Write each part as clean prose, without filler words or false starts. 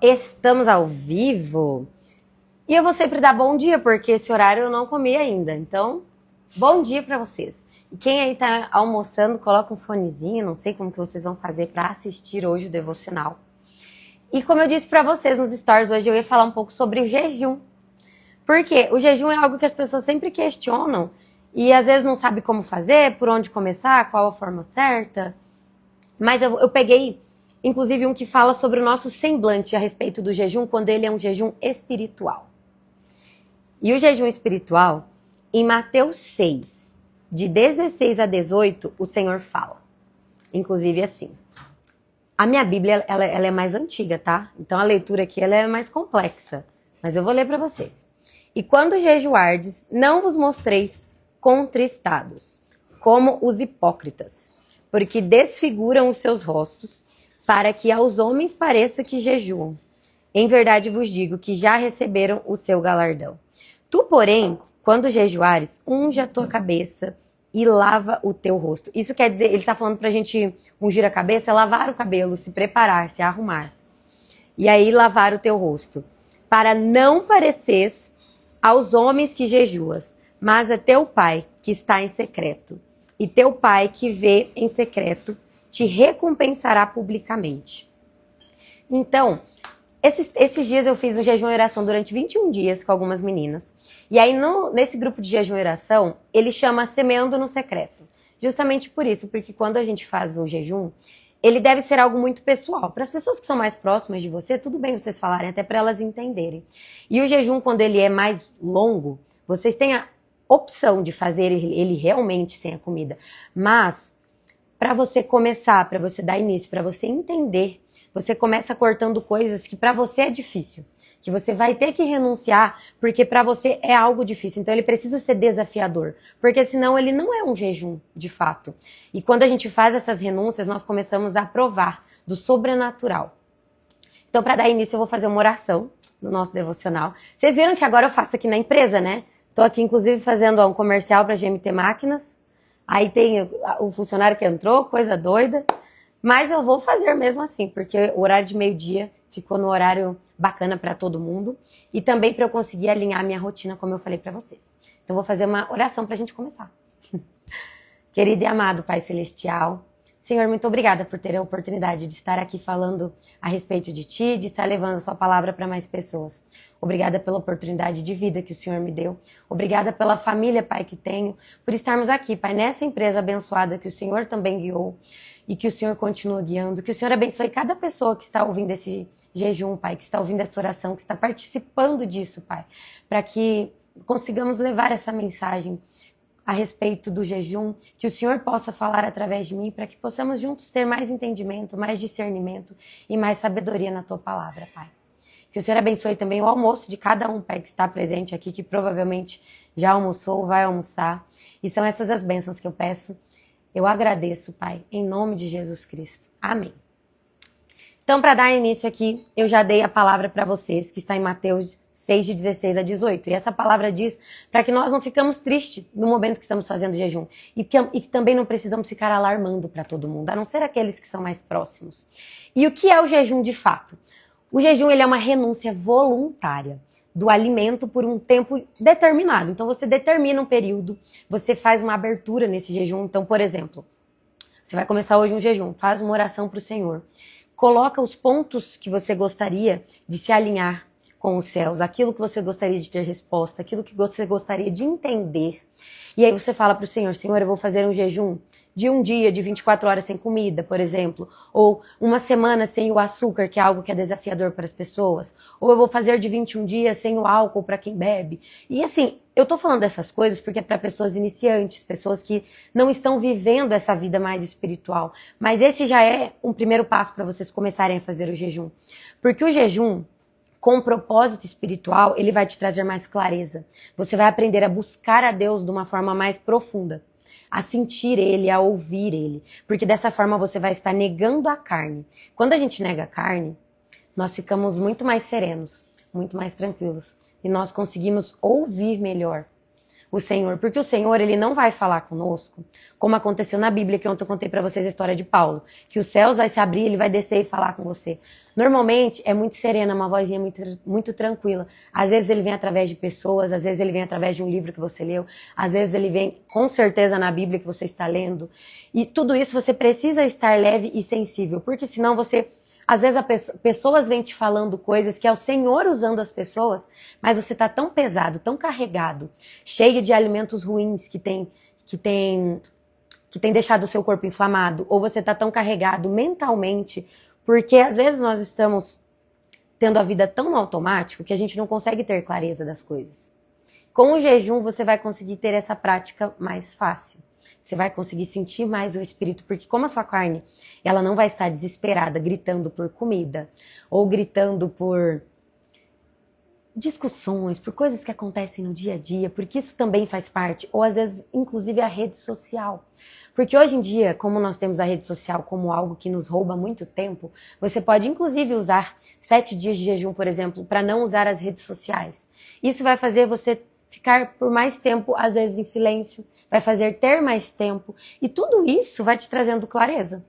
Estamos ao vivo e eu vou sempre dar bom dia, porque esse horário eu não comi ainda. Então, bom dia para vocês. E quem aí tá almoçando, coloca um fonezinho, não sei como que vocês vão fazer para assistir hoje o devocional. E como eu disse para vocês nos stories, hoje eu ia falar um pouco sobre o jejum. Porque o jejum é algo que as pessoas sempre questionam e às vezes não sabe como fazer, por onde começar, qual a forma certa. Mas eu peguei, inclusive, um que fala sobre o nosso semblante a respeito do jejum, quando ele é um jejum espiritual. E o jejum espiritual, em Mateus 6, de 16 a 18, o Senhor fala. Inclusive assim. A minha Bíblia, ela é mais antiga, tá? Então a leitura aqui ela é mais complexa. Mas eu vou ler para vocês. E quando jejuardes, não vos mostreis contristados, como os hipócritas, porque desfiguram os seus rostos, para que aos homens pareça que jejuam. Em verdade vos digo que já receberam o seu galardão. Tu, porém, quando jejuares, unge a tua cabeça e lava o teu rosto. Isso quer dizer, ele está falando pra gente ungir a cabeça, lavar o cabelo, se preparar, se arrumar. E aí lavar o teu rosto. Para não pareceres aos homens que jejuas, mas a teu pai que está em secreto. E teu pai que vê em secreto te recompensará publicamente. Então, esses dias eu fiz um jejum e oração durante 21 dias com algumas meninas. E aí, nesse grupo de jejum e oração, ele chama Semeando no Secreto. Justamente por isso, porque quando a gente faz o jejum, ele deve ser algo muito pessoal. Para as pessoas que são mais próximas de você, tudo bem vocês falarem, até para elas entenderem. E o jejum, quando ele é mais longo, vocês têm a opção de fazer ele realmente sem a comida. Mas, para você começar, para você dar início, para você entender, você começa cortando coisas que para você é difícil, que você vai ter que renunciar, porque para você é algo difícil. Então ele precisa ser desafiador, porque senão ele não é um jejum, de fato. E quando a gente faz essas renúncias, nós começamos a provar do sobrenatural. Então, para dar início, eu vou fazer uma oração no nosso devocional. Vocês viram que agora eu faço aqui na empresa, né? Tô aqui, inclusive, fazendo um comercial para GMT Máquinas. Aí tem o funcionário que entrou, coisa doida. Mas eu vou fazer mesmo assim, porque o horário de meio-dia ficou no horário bacana para todo mundo. E também para eu conseguir alinhar a minha rotina, como eu falei para vocês. Então, eu vou fazer uma oração para a gente começar. Querido e amado Pai Celestial, Senhor, muito obrigada por ter a oportunidade de estar aqui falando a respeito de Ti, de estar levando a Sua palavra para mais pessoas. Obrigada pela oportunidade de vida que o Senhor me deu. Obrigada pela família, Pai, que tenho, por estarmos aqui, Pai, nessa empresa abençoada que o Senhor também guiou e que o Senhor continua guiando. Que o Senhor abençoe cada pessoa que está ouvindo esse jejum, Pai, que está ouvindo essa oração, que está participando disso, Pai, para que consigamos levar essa mensagem a respeito do jejum, que o Senhor possa falar através de mim, para que possamos juntos ter mais entendimento, mais discernimento e mais sabedoria na Tua palavra, Pai. Que o Senhor abençoe também o almoço de cada um, Pai, que está presente aqui, que provavelmente já almoçou, vai almoçar. E são essas as bênçãos que eu peço. Eu agradeço, Pai, em nome de Jesus Cristo. Amém. Então, para dar início aqui, eu já dei a palavra para vocês, que está em Mateus 6, de 16 a 18. E essa palavra diz para que nós não ficamos tristes no momento que estamos fazendo jejum. E que também não precisamos ficar alarmando para todo mundo, a não ser aqueles que são mais próximos. E o que é o jejum de fato? O jejum ele é uma renúncia voluntária do alimento por um tempo determinado. Então, você determina um período, você faz uma abertura nesse jejum. Então, por exemplo, você vai começar hoje um jejum, faz uma oração para o Senhor. Coloca os pontos que você gostaria de se alinhar com os céus, aquilo que você gostaria de ter resposta, aquilo que você gostaria de entender. E aí você fala para o Senhor, Senhor, eu vou fazer um jejum de um dia, de 24 horas sem comida, por exemplo. Ou uma semana sem o açúcar, que é algo que é desafiador para as pessoas. Ou eu vou fazer de 21 dias sem o álcool para quem bebe. E assim, eu tô falando dessas coisas porque é para pessoas iniciantes, pessoas que não estão vivendo essa vida mais espiritual. Mas esse já é um primeiro passo para vocês começarem a fazer o jejum. Porque o jejum, com propósito espiritual, ele vai te trazer mais clareza. Você vai aprender a buscar a Deus de uma forma mais profunda, a sentir Ele, a ouvir Ele. Porque dessa forma você vai estar negando a carne. Quando a gente nega a carne, nós ficamos muito mais serenos, muito mais tranquilos. E nós conseguimos ouvir melhor. o Senhor, porque o Senhor, ele não vai falar conosco, como aconteceu na Bíblia, que ontem eu contei para vocês a história de Paulo, que os céus vai se abrir, ele vai descer e falar com você. Normalmente é muito serena, uma vozinha muito tranquila. Às vezes ele vem através de pessoas, às vezes ele vem através de um livro que você leu, às vezes ele vem com certeza na Bíblia que você está lendo. E tudo isso você precisa estar leve e sensível, porque senão você... Às vezes pessoas vêm te falando coisas que é o Senhor usando as pessoas, mas você está tão pesado, tão carregado, cheio de alimentos ruins que tem deixado o seu corpo inflamado, ou você está tão carregado mentalmente, porque às vezes nós estamos tendo a vida tão no automático que a gente não consegue ter clareza das coisas. Com o jejum você vai conseguir ter essa prática mais fácil. Você vai conseguir sentir mais o Espírito, porque como a sua carne, ela não vai estar desesperada, gritando por comida, ou gritando por discussões, por coisas que acontecem no dia a dia, porque isso também faz parte, ou às vezes, inclusive, a rede social. Porque hoje em dia, como nós temos a rede social como algo que nos rouba muito tempo, você pode, inclusive, usar 7 dias de jejum, por exemplo, para não usar as redes sociais. Isso vai fazer você ficar por mais tempo, às vezes em silêncio, vai fazer ter mais tempo, e tudo isso vai te trazendo clareza.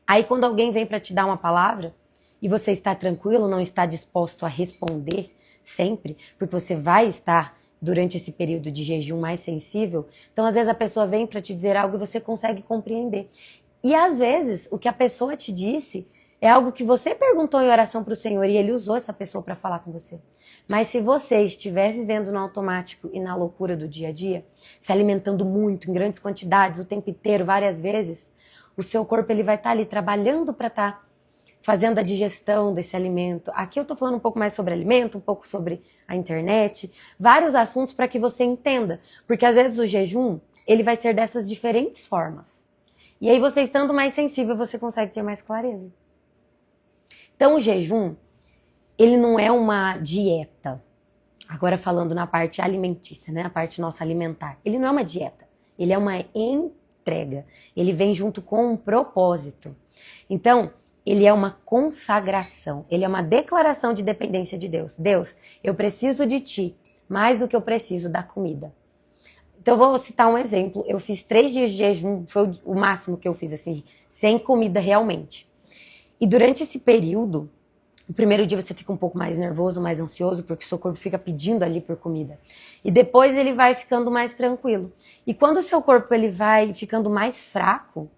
Aí quando alguém vem para te dar uma palavra, e você está tranquilo, não está disposto a responder sempre, porque você vai estar durante esse período de jejum mais sensível, então às vezes a pessoa vem para te dizer algo e você consegue compreender. E às vezes o que a pessoa te disse é algo que você perguntou em oração para o Senhor e ele usou essa pessoa para falar com você. Mas se você estiver vivendo no automático e na loucura do dia a dia, se alimentando muito, em grandes quantidades, o tempo inteiro, várias vezes, o seu corpo ele vai estar ali trabalhando para estar fazendo a digestão desse alimento. Aqui eu estou falando um pouco mais sobre alimento, um pouco sobre a internet, vários assuntos para que você entenda. Porque às vezes o jejum, ele vai ser dessas diferentes formas. E aí você estando mais sensível, você consegue ter mais clareza. Então o jejum, ele não é uma dieta. Agora falando na parte alimentícia, né? A parte nossa alimentar. Ele não é uma dieta. Ele é uma entrega. Ele vem junto com um propósito. Então, ele é uma consagração. Ele é uma declaração de dependência de Deus. Deus, eu preciso de ti mais do que eu preciso da comida. Então, eu vou citar um exemplo. Eu fiz 3 dias de jejum. Foi o máximo que eu fiz, assim, sem comida realmente. E durante esse período, o primeiro dia você fica um pouco mais nervoso, mais ansioso, porque o seu corpo fica pedindo ali por comida. E depois ele vai ficando mais tranquilo. E quando o seu corpo ele vai ficando mais fraco,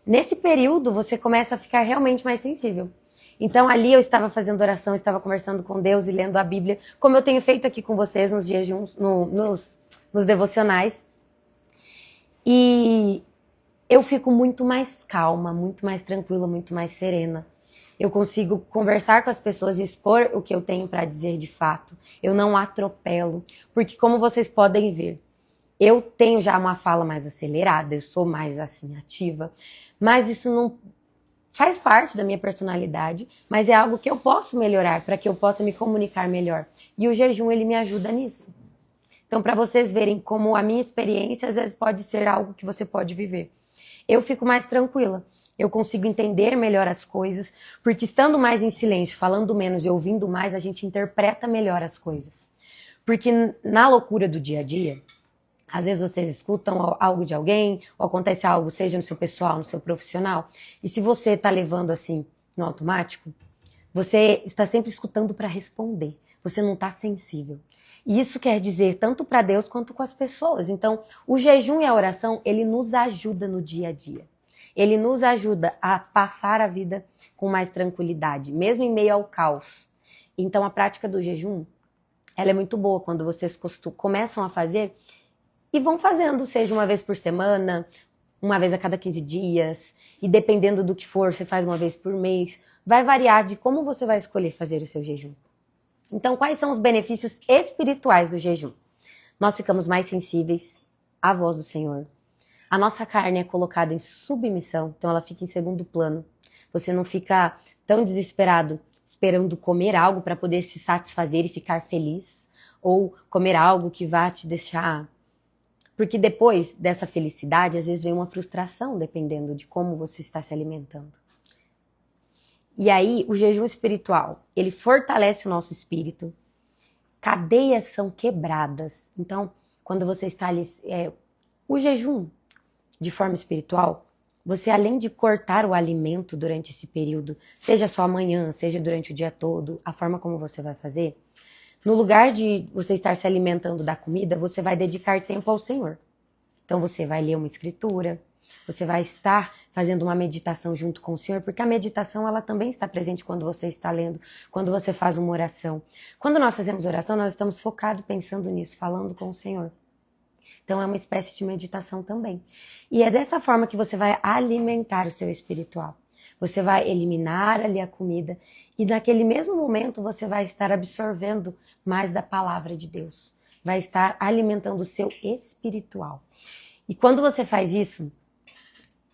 nesse período você começa a ficar realmente mais sensível. Então ali eu estava fazendo oração, estava conversando com Deus e lendo a Bíblia, como eu tenho feito aqui com vocês nos jejuns, nos devocionais. E eu fico muito mais calma, muito mais tranquila, muito mais serena. Eu consigo conversar com as pessoas e expor o que eu tenho para dizer de fato. Eu não atropelo, porque como vocês podem ver, eu tenho já uma fala mais acelerada, eu sou mais assim ativa, mas isso não faz parte da minha personalidade, mas é algo que eu posso melhorar para que eu possa me comunicar melhor. E o jejum ele me ajuda nisso. Então, para vocês verem como a minha experiência às vezes pode ser algo que você pode viver. Eu fico mais tranquila, eu consigo entender melhor as coisas, porque estando mais em silêncio, falando menos e ouvindo mais, a gente interpreta melhor as coisas. Porque na loucura do dia a dia, às vezes vocês escutam algo de alguém, ou acontece algo, seja no seu pessoal, no seu profissional, e se você está levando assim no automático, você está sempre escutando para responder, você não está sensível. E isso quer dizer tanto para Deus quanto com as pessoas. Então, o jejum e a oração, ele nos ajuda no dia a dia. Ele nos ajuda a passar a vida com mais tranquilidade, mesmo em meio ao caos. Então, a prática do jejum, ela é muito boa quando vocês começam a fazer e vão fazendo, seja uma vez por semana, uma vez a cada 15 dias, e dependendo do que for, você faz uma vez por mês. Vai variar de como você vai escolher fazer o seu jejum. Então, quais são os benefícios espirituais do jejum? Nós ficamos mais sensíveis à voz do Senhor. A nossa carne é colocada em submissão, então ela fica em segundo plano. Você não fica tão desesperado esperando comer algo para poder se satisfazer e ficar feliz, ou comer algo que vá te deixar... Porque depois dessa felicidade, às vezes vem uma frustração, dependendo de como você está se alimentando. E aí, o jejum espiritual, ele fortalece o nosso espírito. Cadeias são quebradas. Então, quando você está ali, o jejum de forma espiritual, você além de cortar o alimento durante esse período, seja só amanhã, seja durante o dia todo, a forma como você vai fazer, no lugar de você estar se alimentando da comida, você vai dedicar tempo ao Senhor. Então você vai ler uma escritura, você vai estar fazendo uma meditação junto com o Senhor, porque a meditação ela também está presente quando você está lendo, quando você faz uma oração. Quando nós fazemos oração, nós estamos focados pensando nisso, falando com o Senhor. Então é uma espécie de meditação também. E é dessa forma que você vai alimentar o seu espiritual. Você vai eliminar ali a comida e naquele mesmo momento você vai estar absorvendo mais da palavra de Deus. Vai estar alimentando o seu espiritual. E quando você faz isso,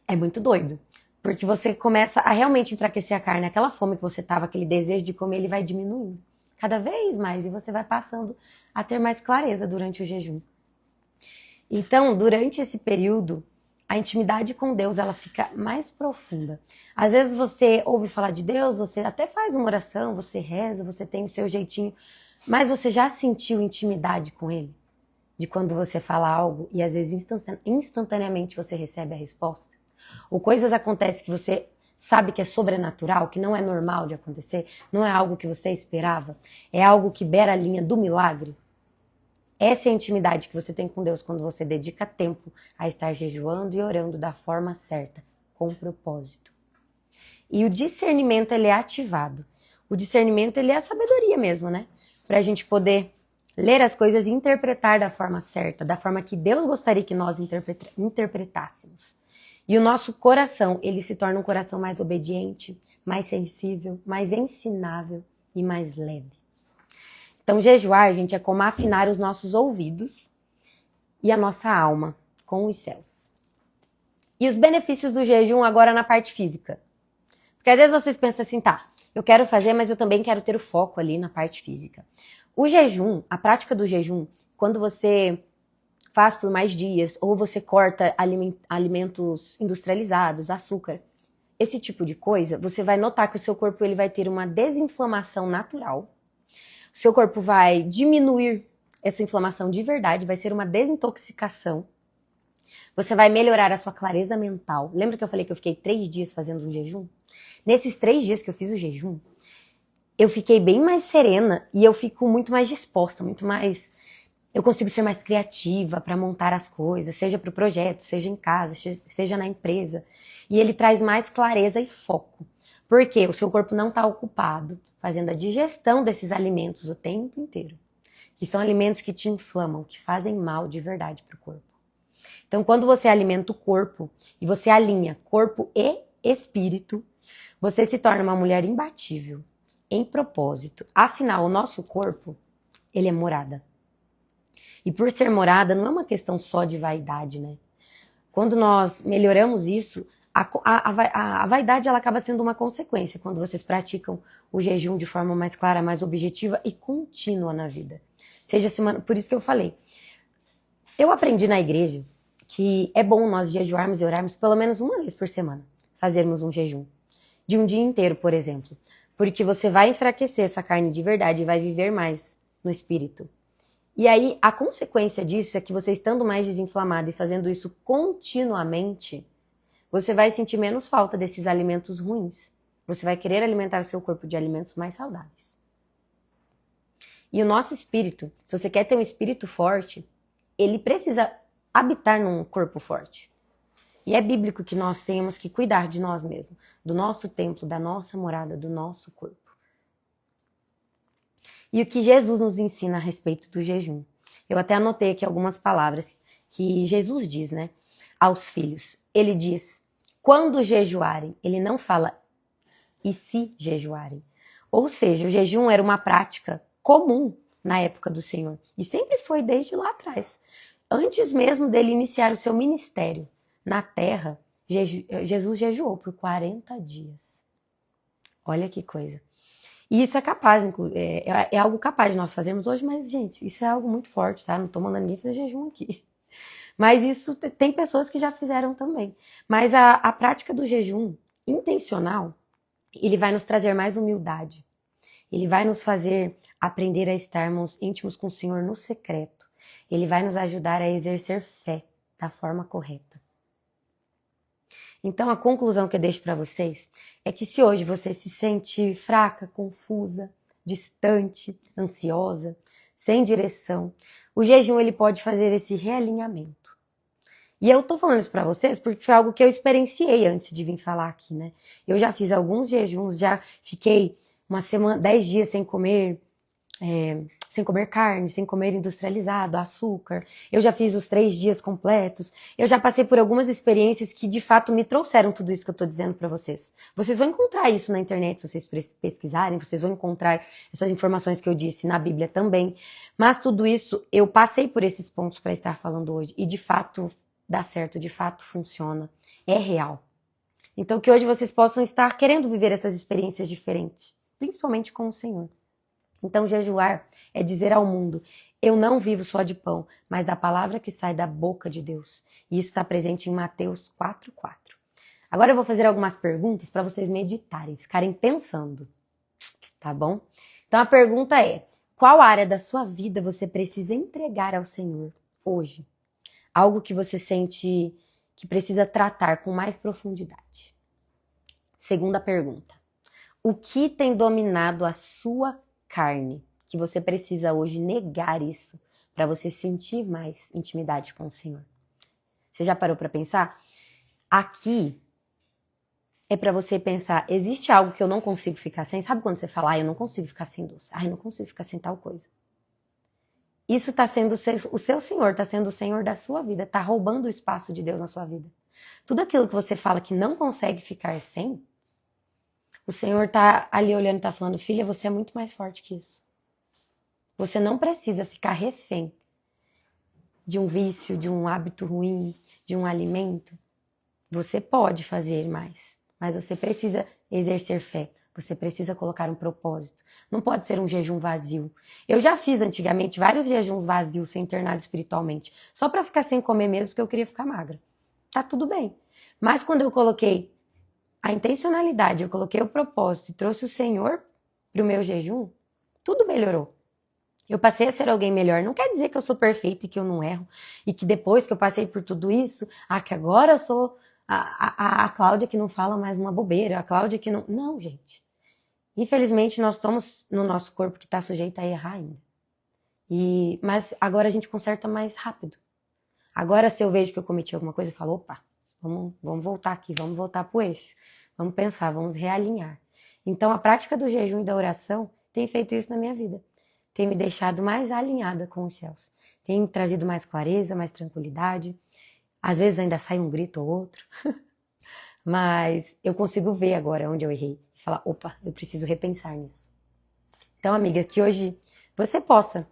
é muito doido. Porque você começa a realmente enfraquecer a carne. Aquela fome que você estava, aquele desejo de comer, ele vai diminuindo cada vez mais. E você vai passando a ter mais clareza durante o jejum. Então, durante esse período, a intimidade com Deus, ela fica mais profunda. Às vezes você ouve falar de Deus, você até faz uma oração, você reza, você tem o seu jeitinho, mas você já sentiu intimidade com Ele? De quando você fala algo e às vezes instantaneamente você recebe a resposta? Ou coisas acontecem que você sabe que é sobrenatural, que não é normal de acontecer, não é algo que você esperava, é algo que beira a linha do milagre? Essa é a intimidade que você tem com Deus quando você dedica tempo a estar jejuando e orando da forma certa, com propósito. E o discernimento, ele é ativado. O discernimento, ele é a sabedoria mesmo, né? Pra gente poder ler as coisas e interpretar da forma certa, da forma que Deus gostaria que nós interpretássemos. E o nosso coração, ele se torna um coração mais obediente, mais sensível, mais ensinável e mais leve. Então, jejuar, gente, é como afinar os nossos ouvidos e a nossa alma com os céus. E os benefícios do jejum agora na parte física. Porque às vezes vocês pensam assim, tá, eu quero fazer, mas eu também quero ter o foco ali na parte física. O jejum, a prática do jejum, quando você faz por mais dias, ou você corta alimentos industrializados, açúcar, esse tipo de coisa, você vai notar que o seu corpo ele vai ter uma desinflamação natural. O seu corpo vai diminuir essa inflamação de verdade, vai ser uma desintoxicação. Você vai melhorar a sua clareza mental. Lembra que eu falei que eu fiquei 3 dias fazendo um jejum? Nesses 3 dias que eu fiz o jejum, eu fiquei bem mais serena e eu fico muito mais disposta, muito mais... Eu consigo ser mais criativa para montar as coisas, seja para o projeto, seja em casa, seja na empresa. E ele traz mais clareza e foco. Porque o seu corpo não está ocupado fazendo a digestão desses alimentos o tempo inteiro. Que são alimentos que te inflamam, que fazem mal de verdade para o corpo. Então, quando você alimenta o corpo e você alinha corpo e espírito, você se torna uma mulher imbatível, em propósito. Afinal, o nosso corpo, ele é morada. E por ser morada, não é uma questão só de vaidade, né? Quando nós melhoramos isso, a vaidade ela acaba sendo uma consequência quando vocês praticam o jejum de forma mais clara, mais objetiva e contínua na vida. Seja semana, por isso que eu falei. Eu aprendi na igreja que é bom nós jejuarmos e orarmos pelo menos uma vez por semana. Fazermos um jejum. De um dia inteiro, por exemplo. Porque você vai enfraquecer essa carne de verdade e vai viver mais no espírito. E aí, a consequência disso é que você estando mais desinflamado e fazendo isso continuamente, você vai sentir menos falta desses alimentos ruins. Você vai querer alimentar o seu corpo de alimentos mais saudáveis. E o nosso espírito, se você quer ter um espírito forte, ele precisa habitar num corpo forte. E é bíblico que nós tenhamos que cuidar de nós mesmos, do nosso templo, da nossa morada, do nosso corpo. E o que Jesus nos ensina a respeito do jejum. Eu até anotei aqui algumas palavras que Jesus diz, né, aos filhos. Ele diz, quando jejuarem, ele não fala e se jejuarem. Ou seja, o jejum era uma prática comum na época do Senhor. E sempre foi desde lá atrás. Antes mesmo dele iniciar o seu ministério na terra, Jesus jejuou por 40 dias. Olha que coisa. E isso é capaz, é algo capaz de nós fazermos hoje, mas, gente, isso é algo muito forte, tá? Não tô mandando ninguém fazer jejum aqui. Mas isso tem pessoas que já fizeram também. Mas a prática do jejum intencional, ele vai nos trazer mais humildade. Ele vai nos fazer aprender a estarmos íntimos com o Senhor no secreto. ele vai nos ajudar a exercer fé da forma correta. Então, a conclusão que eu deixo para vocês é que se hoje você se sente fraca, confusa, distante, ansiosa, sem direção, o jejum ele pode fazer esse realinhamento. E eu tô falando isso para vocês porque foi algo que eu experienciei antes de vir falar aqui, né? Eu já fiz alguns jejuns, já fiquei uma semana, 10 dias sem comer carne, sem comer industrializado, açúcar. Eu já fiz os 3 dias completos. Eu já passei por algumas experiências que, de fato, me trouxeram tudo isso que eu tô dizendo pra vocês. Vocês vão encontrar isso na internet, se vocês pesquisarem. Vocês vão encontrar essas informações que eu disse na Bíblia também. Mas tudo isso, eu passei por esses pontos para estar falando hoje. E, de fato, dá certo. De fato, funciona. É real. Então, que hoje vocês possam estar querendo viver essas experiências diferentes. Principalmente com o Senhor. Então, jejuar é dizer ao mundo, eu não vivo só de pão, mas da palavra que sai da boca de Deus. E isso está presente em Mateus 4:4. Agora eu vou fazer algumas perguntas para vocês meditarem, ficarem pensando, tá bom? Então a pergunta é, qual área da sua vida você precisa entregar ao Senhor hoje? Algo que você sente que precisa tratar com mais profundidade. Segunda pergunta, o que tem dominado a sua carne, que você precisa hoje negar isso para você sentir mais intimidade com o Senhor. Você já parou para pensar? Aqui é para você pensar, existe algo que eu não consigo ficar sem? Sabe quando você fala, eu não consigo ficar sem doce, eu não consigo ficar sem tal coisa. Isso está sendo o seu Senhor, está sendo o Senhor da sua vida, está roubando o espaço de Deus na sua vida. Tudo aquilo que você fala que não consegue ficar sem, o Senhor tá ali olhando e tá falando, filha, você é muito mais forte que isso. Você não precisa ficar refém de um vício, de um hábito ruim, de um alimento. Você pode fazer mais, mas você precisa exercer fé. Você precisa colocar um propósito. Não pode ser um jejum vazio. Eu já fiz antigamente vários jejuns vazios, sem internado espiritualmente, só para ficar sem comer mesmo, porque eu queria ficar magra. Tá tudo bem. Mas quando eu coloquei a intencionalidade, eu coloquei o propósito e trouxe o Senhor para o meu jejum, tudo melhorou. Eu passei a ser alguém melhor. Não quer dizer que eu sou perfeita e que eu não erro. E que depois que eu passei por tudo isso, que agora eu sou a Cláudia que não fala mais uma bobeira. A Cláudia que não... Não, gente. Infelizmente, nós estamos no nosso corpo que está sujeito a errar ainda. Mas agora a gente conserta mais rápido. Agora, se eu vejo que eu cometi alguma coisa, eu falo, opa, vamos voltar aqui, vamos voltar pro eixo. Vamos pensar, vamos realinhar. Então, a prática do jejum e da oração tem feito isso na minha vida. Tem me deixado mais alinhada com os céus. Tem me trazido mais clareza, mais tranquilidade. Às vezes ainda sai um grito ou outro. Mas eu consigo ver agora onde eu errei. E falar, opa, eu preciso repensar nisso. Então, amiga, que hoje você possa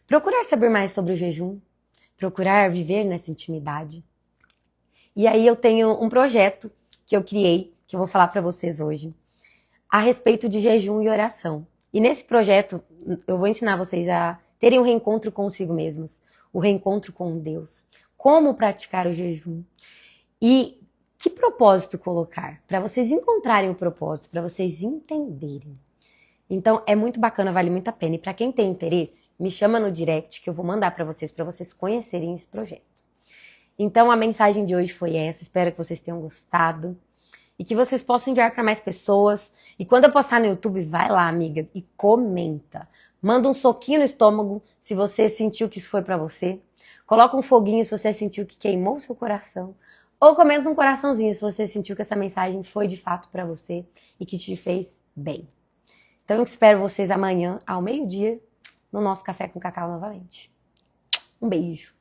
procurar saber mais sobre o jejum. Procurar viver nessa intimidade. E aí eu tenho um projeto que eu criei, que eu vou falar para vocês hoje, a respeito de jejum e oração. E nesse projeto eu vou ensinar vocês a terem um reencontro consigo mesmos, o reencontro com Deus, como praticar o jejum e que propósito colocar, para vocês encontrarem o propósito, para vocês entenderem. Então é muito bacana, vale muito a pena. E para quem tem interesse, me chama no direct que eu vou mandar para vocês conhecerem esse projeto. Então a mensagem de hoje foi essa, espero que vocês tenham gostado. E que vocês possam enviar para mais pessoas. E quando eu postar no YouTube, vai lá, amiga, e comenta. Manda um soquinho no estômago se você sentiu que isso foi para você. Coloca um foguinho se você sentiu que queimou o seu coração. Ou comenta um coraçãozinho se você sentiu que essa mensagem foi de fato para você e que te fez bem. Então eu espero vocês amanhã, ao meio-dia, no nosso Café com Cacau novamente. Um beijo.